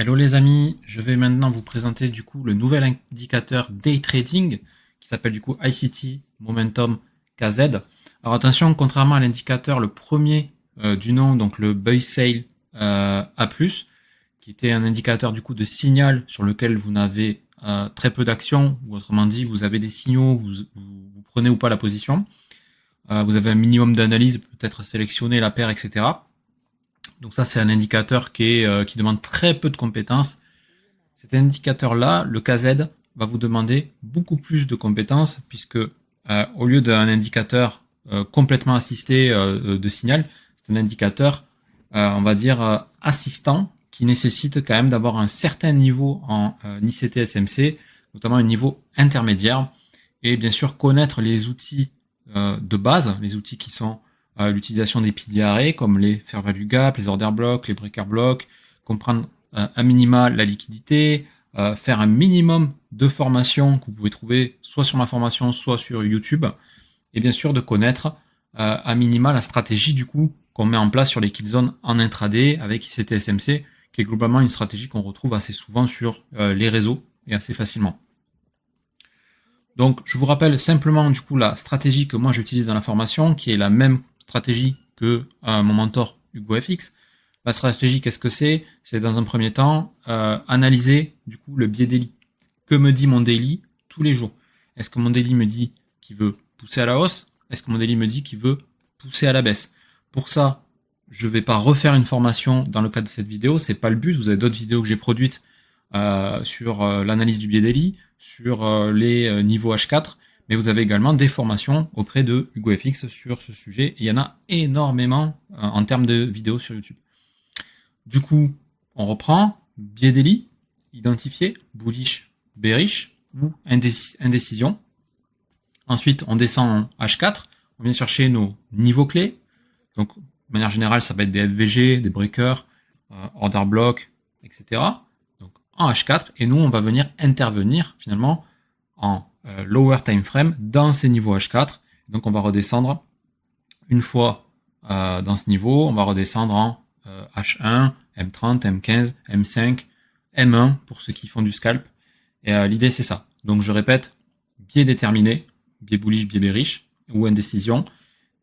Hello les amis, je vais maintenant vous présenter du coup le nouvel indicateur Day Trading qui s'appelle du coup ICT Momentum KZ. Alors attention, contrairement à l'indicateur le premier du nom, donc le Buy Sale A+, qui était un indicateur du coup de signal sur lequel vous n'avez très peu d'actions, ou autrement dit vous avez des signaux, vous prenez ou pas la position, vous avez un minimum d'analyse, peut-être sélectionner la paire, etc. Donc ça, c'est un indicateur qui demande très peu de compétences. Cet indicateur-là, le KZ, va vous demander beaucoup plus de compétences puisque au lieu d'un indicateur complètement assisté de signal, c'est un indicateur, on va dire, assistant qui nécessite quand même d'avoir un certain niveau en ICT SMC, notamment un niveau intermédiaire, et bien sûr connaître les outils de base, les outils qui sont l'utilisation des PDRA comme les fair value gap, les order blocks, les breaker blocks, comprendre un minima la liquidité, faire un minimum de formation que vous pouvez trouver soit sur ma formation, soit sur YouTube, et bien sûr de connaître à minima la stratégie du coup qu'on met en place sur les kill zones en intraday avec ICT SMC, qui est globalement une stratégie qu'on retrouve assez souvent sur les réseaux et assez facilement. Donc je vous rappelle simplement du coup la stratégie que moi j'utilise dans la formation, qui est la même stratégie que mon mentor Hugo FX. La stratégie, qu'est-ce que c'est? C'est dans un premier temps analyser du coup le biais daily. Que me dit mon daily tous les jours? Est-ce que mon daily me dit qu'il veut pousser à la hausse? Est-ce que mon daily me dit qu'il veut pousser à la baisse? Pour ça, je ne vais pas refaire une formation dans le cadre de cette vidéo, c'est pas le but. Vous avez d'autres vidéos que j'ai produites sur l'analyse du biais daily, sur les niveaux H4, mais vous avez également des formations auprès de Hugo FX sur ce sujet. Et il y en a énormément en termes de vidéos sur YouTube. Du coup, on reprend, biais daily, identifié, bullish, bearish ou indécision. Ensuite, on descend en H4, on vient chercher nos niveaux clés. Donc, de manière générale, ça va être des FVG, des breakers, order block, etc. Donc, en H4, et nous, on va venir intervenir finalement en lower time frame dans ces niveaux H4. Donc, on va redescendre une fois dans ce niveau, on va redescendre en H1, M30, M15, M5, M1 pour ceux qui font du scalp. Et l'idée, c'est ça. Donc, je répète, biais déterminé, biais bullish, biais bearish ou indécision,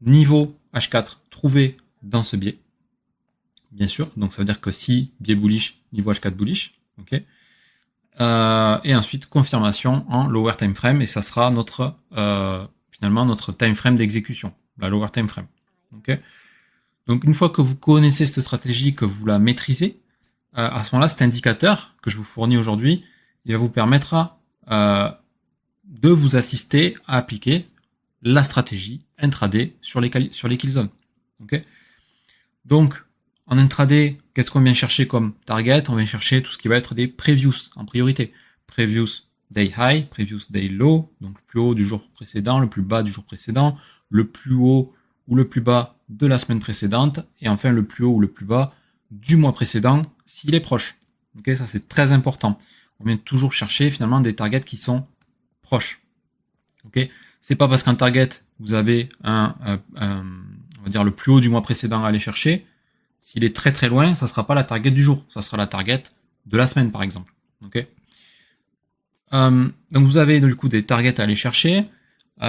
niveau H4 trouvé dans ce biais, bien sûr. Donc, ça veut dire que si biais bullish, niveau H4 bullish, ok. Et ensuite, confirmation en lower time frame, et ça sera notre finalement notre time frame d'exécution, la lower time frame. Okay. Donc, une fois que vous connaissez cette stratégie, que vous la maîtrisez, à ce moment-là, cet indicateur que je vous fournis aujourd'hui, il va vous permettre de vous assister à appliquer la stratégie intraday sur les kill zones. Okay. Donc, en intraday, qu'est-ce qu'on vient chercher comme target? On vient chercher tout ce qui va être des previews en priorité. Previews day high, previews day low, donc le plus haut du jour précédent, le plus bas du jour précédent, le plus haut ou le plus bas de la semaine précédente, et enfin le plus haut ou le plus bas du mois précédent s'il est proche. Ok, ça c'est très important. On vient toujours chercher finalement des targets qui sont proches. Ok, c'est pas parce qu'un target vous avez on va dire le plus haut du mois précédent à aller chercher. S'il est très très loin, ça sera pas la target du jour, ça sera la target de la semaine par exemple. Ok. Donc vous avez du coup des targets à aller chercher. Il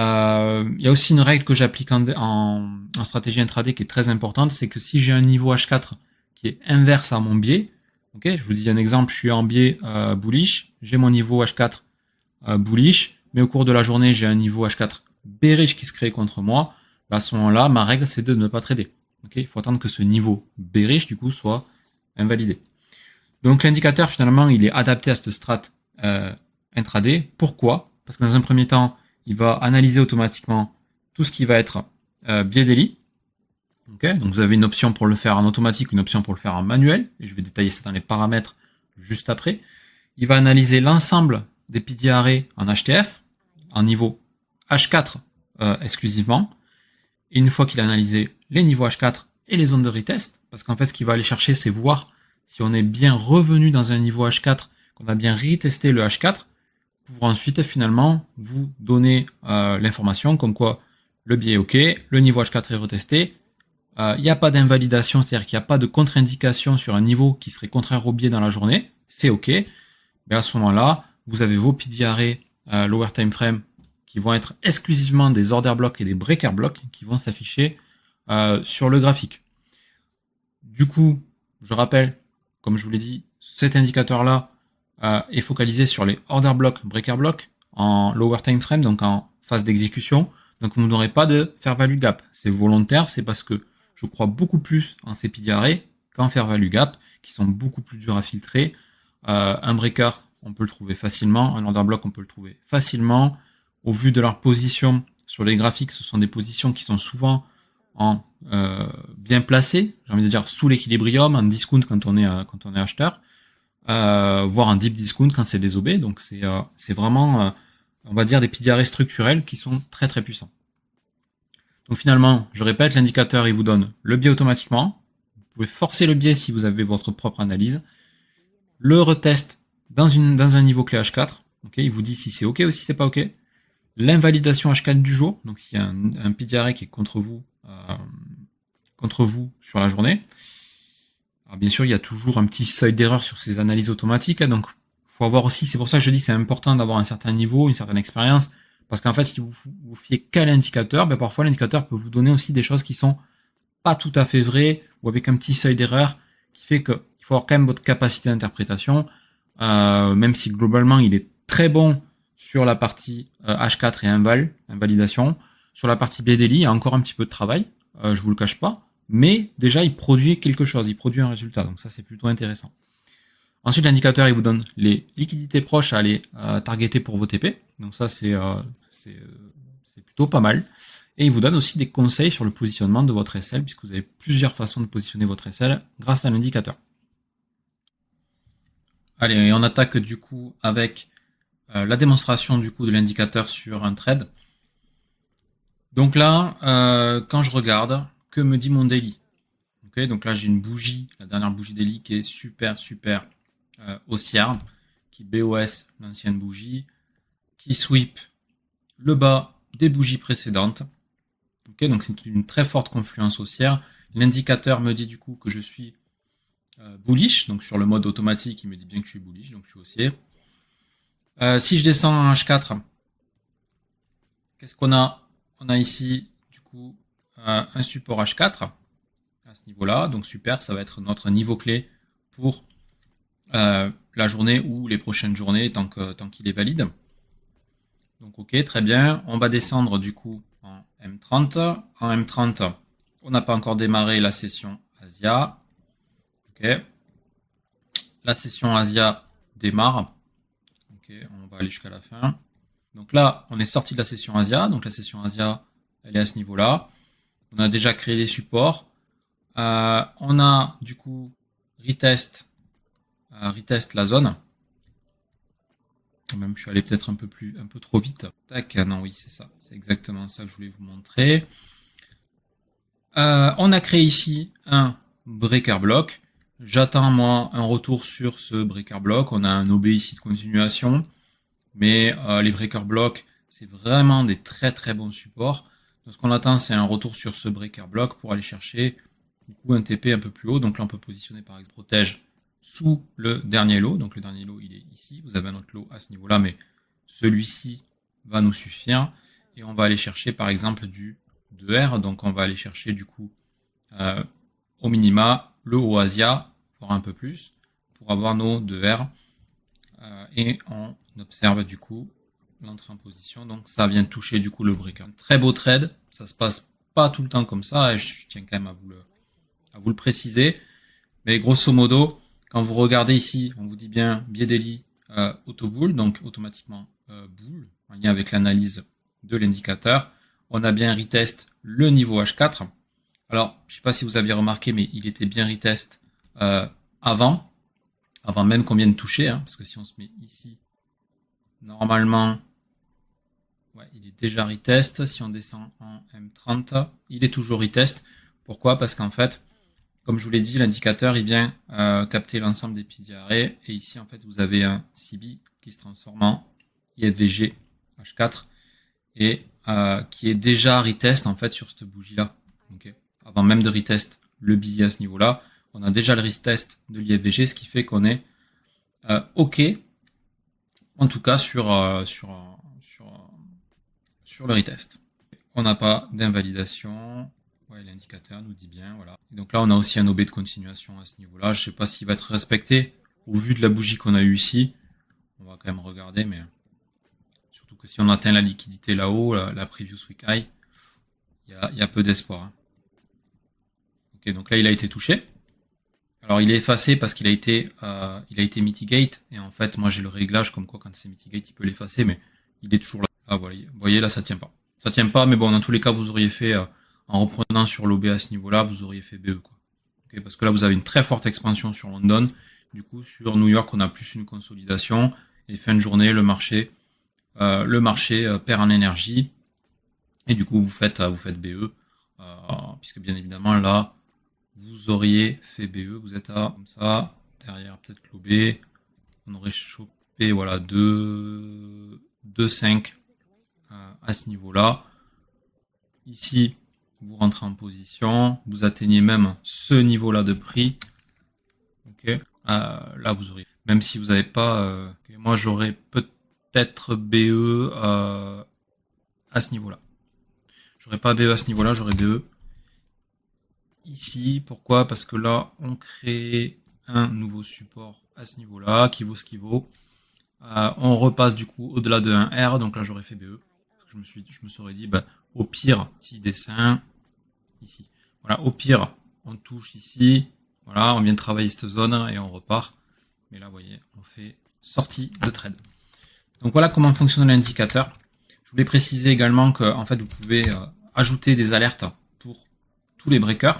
y a aussi une règle que j'applique en stratégie intraday qui est très importante, c'est que si j'ai un niveau H4 qui est inverse à mon biais, ok, je vous dis un exemple, je suis en biais bullish, j'ai mon niveau H4 bullish, mais au cours de la journée j'ai un niveau H4 bearish qui se crée contre moi, bah à ce moment-là, ma règle c'est de ne pas trader. Okay, il faut attendre que ce niveau bearish du coup soit invalidé. Donc l'indicateur finalement il est adapté à cette strat intraday. Pourquoi? Parce que dans un premier temps, il va analyser automatiquement tout ce qui va être biais daily. Okay, donc vous avez une option pour le faire en automatique, une option pour le faire en manuel, et je vais détailler ça dans les paramètres juste après. Il va analyser l'ensemble des PDRA en HTF, en niveau H4 exclusivement. Et une fois qu'il a analysé les niveaux H4 et les zones de retest, parce qu'en fait ce qu'il va aller chercher c'est voir si on est bien revenu dans un niveau H4, qu'on a bien retesté le H4, pour ensuite finalement vous donner l'information comme quoi le biais est OK, le niveau H4 est retesté, il n'y a pas d'invalidation, c'est-à-dire qu'il n'y a pas de contre-indication sur un niveau qui serait contraire au biais dans la journée, c'est OK. Mais à ce moment-là, vous avez vos PDRA lower time frame qui vont être exclusivement des order blocks et des breaker blocks qui vont s'afficher sur le graphique. Du coup, je rappelle, comme je vous l'ai dit, cet indicateur-là est focalisé sur les order blocks, breaker blocks en lower time frame, donc en phase d'exécution. Donc vous n'aurez pas de fair value gap. C'est volontaire, c'est parce que je crois beaucoup plus en ces PDRA qu'en fair value gap, qui sont beaucoup plus durs à filtrer. Un breaker, on peut le trouver facilement. Un order block, on peut le trouver facilement. Au vu de leur position sur les graphiques, ce sont des positions qui sont souvent en bien placées, j'ai envie de dire sous l'équilibrium, en discount quand on est acheteur, voire en deep discount quand c'est des OB. Donc c'est vraiment, on va dire, des PDRA structurels qui sont très très puissants. Donc finalement, je répète, l'indicateur il vous donne le biais automatiquement. Vous pouvez forcer le biais si vous avez votre propre analyse. Le retest dans un niveau clé H4. Okay, il vous dit si c'est OK ou si c'est pas OK. L'invalidation H4 du jour, donc s'il y a un PDRA qui est contre vous sur la journée. Alors bien sûr, il y a toujours un petit seuil d'erreur sur ces analyses automatiques, donc faut avoir aussi, c'est pour ça que je dis c'est important d'avoir un certain niveau, une certaine expérience, parce qu'en fait, si vous vous fiez qu'à l'indicateur, ben parfois l'indicateur peut vous donner aussi des choses qui sont pas tout à fait vraies, ou avec un petit seuil d'erreur, qui fait qu'il faut avoir quand même votre capacité d'interprétation, même si globalement il est très bon sur la partie H4 et invalidation. Sur la partie BDLI, il y a encore un petit peu de travail, je vous le cache pas, mais déjà il produit quelque chose, il produit un résultat, donc ça c'est plutôt intéressant. Ensuite, l'indicateur il vous donne les liquidités proches à aller targeter pour vos TP, donc ça c'est plutôt pas mal. Et il vous donne aussi des conseils sur le positionnement de votre SL, puisque vous avez plusieurs façons de positionner votre SL grâce à l'indicateur. Allez, et on attaque du coup avec la démonstration du coup de l'indicateur sur un trade. Donc là, quand je regarde, que me dit mon daily? Okay, donc là j'ai une bougie, la dernière bougie daily qui est super haussière, qui BOS l'ancienne bougie, qui sweep le bas des bougies précédentes. Okay, donc c'est une très forte confluence haussière. L'indicateur me dit du coup que je suis bullish, donc sur le mode automatique, il me dit bien que je suis bullish, donc je suis haussier. Si je descends en H4, qu'est-ce qu'on a? On a ici du coup un support H4 à ce niveau-là, donc super, ça va être notre niveau clé pour la journée ou les prochaines journées tant qu'il est valide. Donc ok, très bien, on va descendre du coup en M30. En M30, on n'a pas encore démarré la session Asia. Ok, la session Asia démarre. Ok, on va aller jusqu'à la fin. Donc là, on est sorti de la session Asia. Donc la session Asia, elle est à ce niveau-là. On a déjà créé des supports. On a du coup retest la zone. Même je suis allé peut-être un peu trop vite. Tac, non oui c'est ça, c'est exactement ça que je voulais vous montrer. On a créé ici un breaker block. J'attends moi un retour sur ce breaker block. On a un OB ici de continuation, mais les breaker blocks c'est vraiment des très bons supports. Donc ce qu'on attend c'est un retour sur ce breaker block pour aller chercher du coup un TP un peu plus haut. Donc là on peut positionner par exemple protège sous le dernier lot. Donc le dernier lot il est ici, vous avez un autre lot à ce niveau là, mais celui-ci va nous suffire, et on va aller chercher par exemple du 2R, donc on va aller chercher du coup au minima le haut Asia, voire un peu plus, pour avoir nos 2R, et on observe du coup l'entrée en position, donc ça vient toucher du coup le breaker. Très beau trade, ça se passe pas tout le temps comme ça, et je tiens quand même à vous le préciser, mais grosso modo, quand vous regardez ici, on vous dit bien biais daily auto-bull, donc automatiquement bull, en lien avec l'analyse de l'indicateur. On a bien retest le niveau H4. Alors, je ne sais pas si vous aviez remarqué, mais il était bien retest avant même qu'on vienne toucher, hein, parce que si on se met ici, normalement, ouais, il est déjà retest. Si on descend en M30, il est toujours retest. Pourquoi? Parce qu'en fait, comme je vous l'ai dit, l'indicateur il vient capter l'ensemble des PDRA, et ici en fait vous avez un CB qui se transforme en IFVG H4 et qui est déjà retest en fait sur cette bougie là. Okay. Avant même de retest le BZ à ce niveau là, on a déjà le retest de l'IFVG, ce qui fait qu'on est OK, en tout cas sur le retest. On n'a pas d'invalidation. Ouais, l'indicateur nous dit bien, voilà. Et donc là, on a aussi un OB de continuation à ce niveau-là. Je sais pas s'il va être respecté au vu de la bougie qu'on a eue ici. On va quand même regarder, mais surtout que si on atteint la liquidité là-haut, la previous week high, il y a peu d'espoir. Hein. Ok, donc là, il a été touché. Alors, il est effacé parce qu'il a été mitigate. Et en fait, moi, j'ai le réglage comme quoi, quand c'est mitigate, il peut l'effacer, mais il est toujours là. Ah, voilà. Vous voyez, là, ça tient pas. Ça tient pas, mais bon, dans tous les cas, vous auriez fait, en reprenant sur l'OB à ce niveau-là, vous auriez fait BE, quoi. Okay, parce que là, vous avez une très forte expansion sur London. Du coup, sur New York, on a plus une consolidation. Et fin de journée, le marché perd en énergie. Et du coup, vous faites BE. Puisque bien évidemment, là, vous auriez fait BE. Vous êtes à, comme ça, derrière peut-être l'OB. On aurait chopé, voilà, 2,5 à ce niveau-là. Ici, vous rentrez en position. Vous atteignez même ce niveau-là de prix. Ok. Là, vous aurez, même si vous n'avez pas, okay, moi j'aurais peut-être BE à ce niveau-là. J'aurais pas BE à ce niveau-là, j'aurais BE ici. Pourquoi? Parce que là, on crée un nouveau support à ce niveau-là, qui vaut ce qui vaut. On repasse du coup au-delà de 1R, donc là j'aurais fait BE. Je me serais dit, bah, au pire, petit dessin, ici. Voilà, au pire, on touche ici. Voilà, on vient de travailler cette zone et on repart. Mais là, vous voyez, on fait sortie de trade. Donc voilà comment fonctionne l'indicateur. Je voulais préciser également que en fait, vous pouvez ajouter des alertes pour tous les breakers.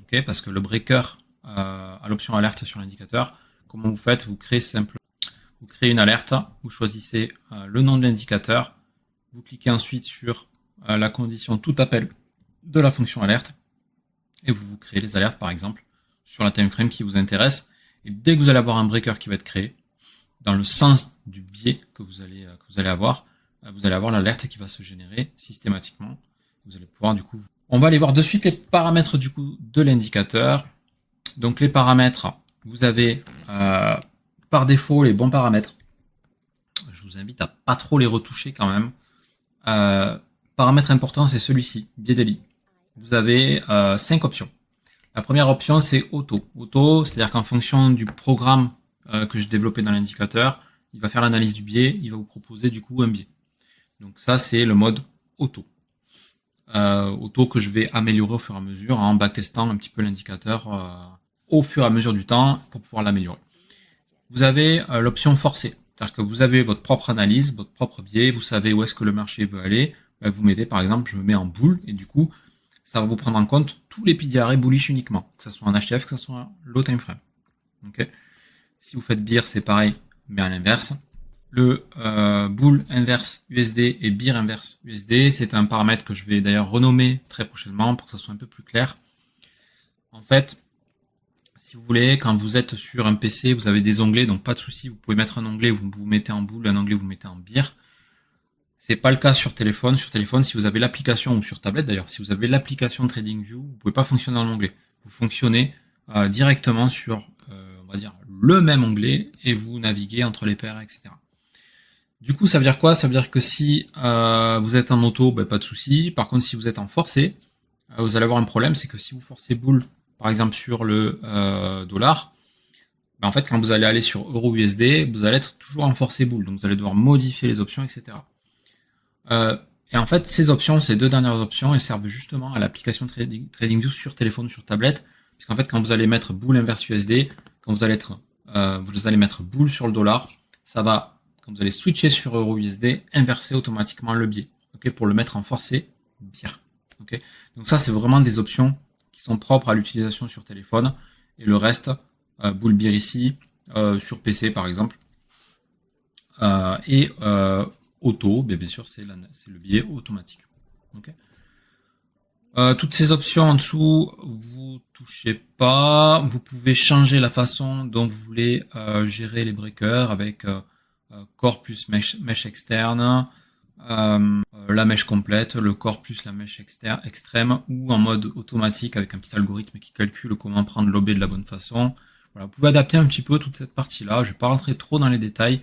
Okay, parce que le breaker a l'option alerte sur l'indicateur. Comment vous faites? Vous créez une alerte, vous choisissez le nom de l'indicateur, vous cliquez ensuite sur la condition tout appel de la fonction alerte et vous créez les alertes par exemple sur la time frame qui vous intéresse. Et dès que vous allez avoir un breaker qui va être créé, dans le sens du biais que vous allez avoir l'alerte qui va se générer systématiquement. Vous allez pouvoir du coup, on va aller voir de suite les paramètres du coup de l'indicateur. Donc les paramètres, vous avez par défaut les bons paramètres. Je vous invite à pas trop les retoucher quand même. Paramètre important, c'est celui-ci, biais daily. Vous avez 5 options. La première option, c'est auto. Auto, c'est-à-dire qu'en fonction du programme que j'ai développé dans l'indicateur, il va faire l'analyse du biais, il va vous proposer du coup un biais. Donc ça, c'est le mode auto. Auto que je vais améliorer au fur et à mesure en backtestant un petit peu l'indicateur au fur et à mesure du temps pour pouvoir l'améliorer. Vous avez l'option forcée, c'est-à-dire que vous avez votre propre analyse, votre propre biais, vous savez où est-ce que le marché veut aller. Vous mettez par exemple, je me mets en boule et du coup, ça va vous prendre en compte tous les PDRA bullish uniquement, que ce soit en HTF, que ce soit en low time frame. Okay. Si vous faites bear, c'est pareil, mais à l'inverse. Le bull inverse USD et bear inverse USD, c'est un paramètre que je vais d'ailleurs renommer très prochainement pour que ça soit un peu plus clair. En fait, si vous voulez, quand vous êtes sur un PC, vous avez des onglets, donc pas de souci, vous pouvez mettre un onglet où vous mettez en bull, un onglet où vous mettez en bear. C'est pas le cas sur téléphone. Sur téléphone, si vous avez l'application, ou sur tablette d'ailleurs, si vous avez l'application TradingView, vous pouvez pas fonctionner dans l'onglet. Vous fonctionnez directement sur, on va dire, le même onglet et vous naviguez entre les paires, etc. Du coup, ça veut dire quoi? Ça veut dire que si vous êtes en auto, pas de souci. Par contre, si vous êtes en forcé, vous allez avoir un problème, c'est que si vous forcez bull, par exemple sur le dollar, en fait, quand vous allez aller sur euro USD, vous allez être toujours en forcé bull, donc vous allez devoir modifier les options, etc. Et en fait, ces options, ces deux dernières options, elles servent justement à l'application TradingView sur téléphone ou sur tablette, puisqu'en fait, quand vous allez mettre bull inverse USD, quand vous allez mettre bull sur le dollar, ça va, quand vous allez switcher sur euro USD, inverser automatiquement le biais, ok, pour le mettre en forcé bear, ok. Donc ça, c'est vraiment des options qui sont propres à l'utilisation sur téléphone, et le reste, bull bear ici, sur PC par exemple, et auto, bien sûr, c'est le biais automatique. Okay. Toutes ces options en dessous, vous touchez pas. Vous pouvez changer la façon dont vous voulez gérer les breakers avec core plus mèche externe, la mèche complète, le core plus la mèche extrême, ou en mode automatique avec un petit algorithme qui calcule comment prendre l'OB de la bonne façon. Voilà, vous pouvez adapter un petit peu toute cette partie-là. Je vais pas rentrer trop dans les détails.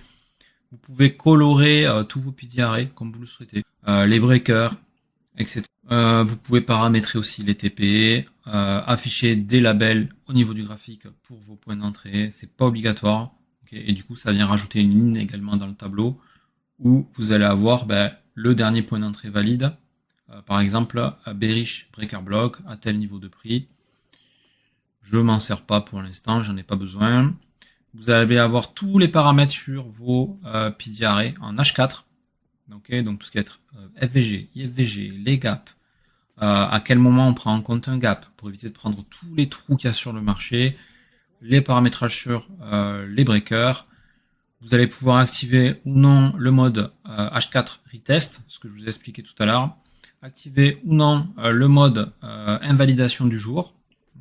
Vous pouvez colorer tous vos PDRA comme vous le souhaitez, les breakers, etc. Vous pouvez paramétrer aussi les TP, afficher des labels au niveau du graphique pour vos points d'entrée. C'est pas obligatoire. Okay, et du coup, ça vient rajouter une ligne également dans le tableau où vous allez avoir le dernier point d'entrée valide. Par exemple, bearish breaker block à tel niveau de prix. Je m'en sers pas pour l'instant, j'en ai pas besoin. Vous allez avoir tous les paramètres sur vos PDRA en H4. Okay, donc tout ce qui est FVG, IFVG, les gaps, à quel moment on prend en compte un gap pour éviter de prendre tous les trous qu'il y a sur le marché, les paramétrages sur les breakers. Vous allez pouvoir activer ou non le mode H4 retest, ce que je vous ai expliqué tout à l'heure. Activer ou non le mode invalidation du jour.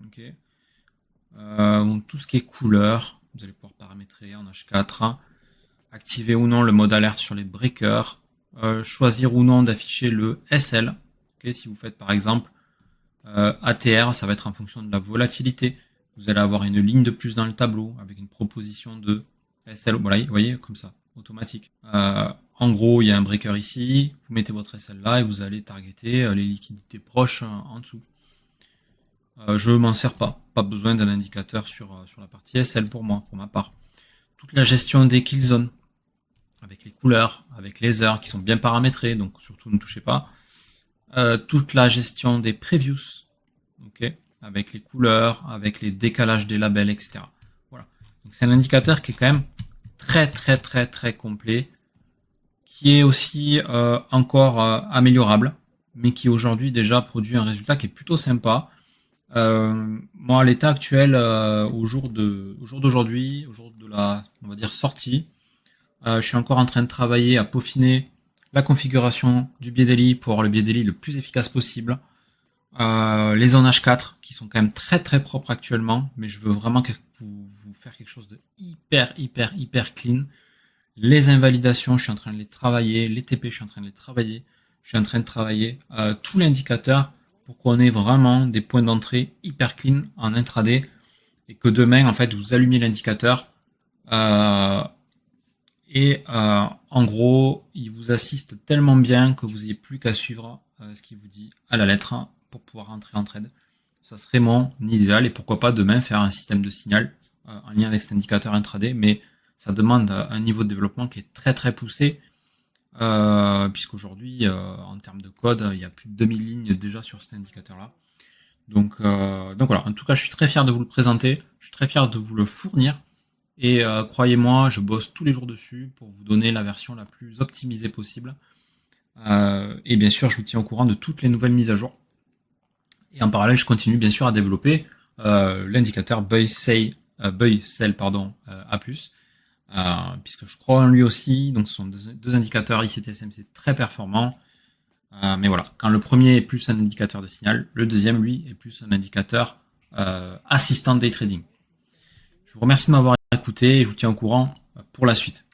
Okay. Donc tout ce qui est couleur, vous allez pouvoir paramétrer en H4. Activer ou non le mode alerte sur les breakers. Choisir ou non d'afficher le SL. Okay, si vous faites par exemple ATR, ça va être en fonction de la volatilité. Vous allez avoir une ligne de plus dans le tableau avec une proposition de SL. Voilà, vous voyez, comme ça, automatique. En gros, il y a un breaker ici, vous mettez votre SL là et vous allez targeter les liquidités proches en dessous. Je m'en sers pas besoin d'un indicateur sur la partie SL pour moi, pour ma part. Toute la gestion des kill zones, avec les couleurs, avec les heures qui sont bien paramétrées, donc surtout ne touchez pas. Toute la gestion des previews, okay, avec les couleurs, avec les décalages des labels, etc. Voilà. Donc c'est un indicateur qui est quand même très complet, qui est aussi encore améliorable, mais qui aujourd'hui déjà produit un résultat qui est plutôt sympa. Moi, à l'état actuel, au jour d'aujourd'hui, au jour de la, on va dire, sortie, je suis encore en train de travailler à peaufiner la configuration du biais daily pour avoir le biais daily le plus efficace possible. Les zones H4 qui sont quand même très propres actuellement, mais je veux vraiment vous faire quelque chose de hyper clean. Les invalidations, je suis en train de les travailler. Les TP, je suis en train de les travailler. Je suis en train de travailler tout l'indicateur pour qu'on ait vraiment des points d'entrée hyper clean en intraday et que demain, en fait, vous allumiez l'indicateur en gros, il vous assiste tellement bien que vous n'ayez plus qu'à suivre ce qu'il vous dit à la lettre pour pouvoir rentrer en trade. Ça serait mon idéal et pourquoi pas demain faire un système de signal en lien avec cet indicateur intraday, mais ça demande un niveau de développement qui est très poussé puisqu'aujourd'hui, en termes de code, il y a plus de 2000 lignes déjà sur cet indicateur-là. Donc voilà, en tout cas, je suis très fier de vous le présenter, je suis très fier de vous le fournir. Et croyez-moi, je bosse tous les jours dessus pour vous donner la version la plus optimisée possible. Et bien sûr, je vous tiens au courant de toutes les nouvelles mises à jour. Et en parallèle, je continue bien sûr à développer l'indicateur Buy Sell A+, puisque je crois en lui aussi. Donc ce sont deux indicateurs ICTSMC très performants. Mais voilà, quand le premier est plus un indicateur de signal, le deuxième, lui, est plus un indicateur assistant day trading. Je vous remercie de m'avoir écouté et je vous tiens au courant pour la suite.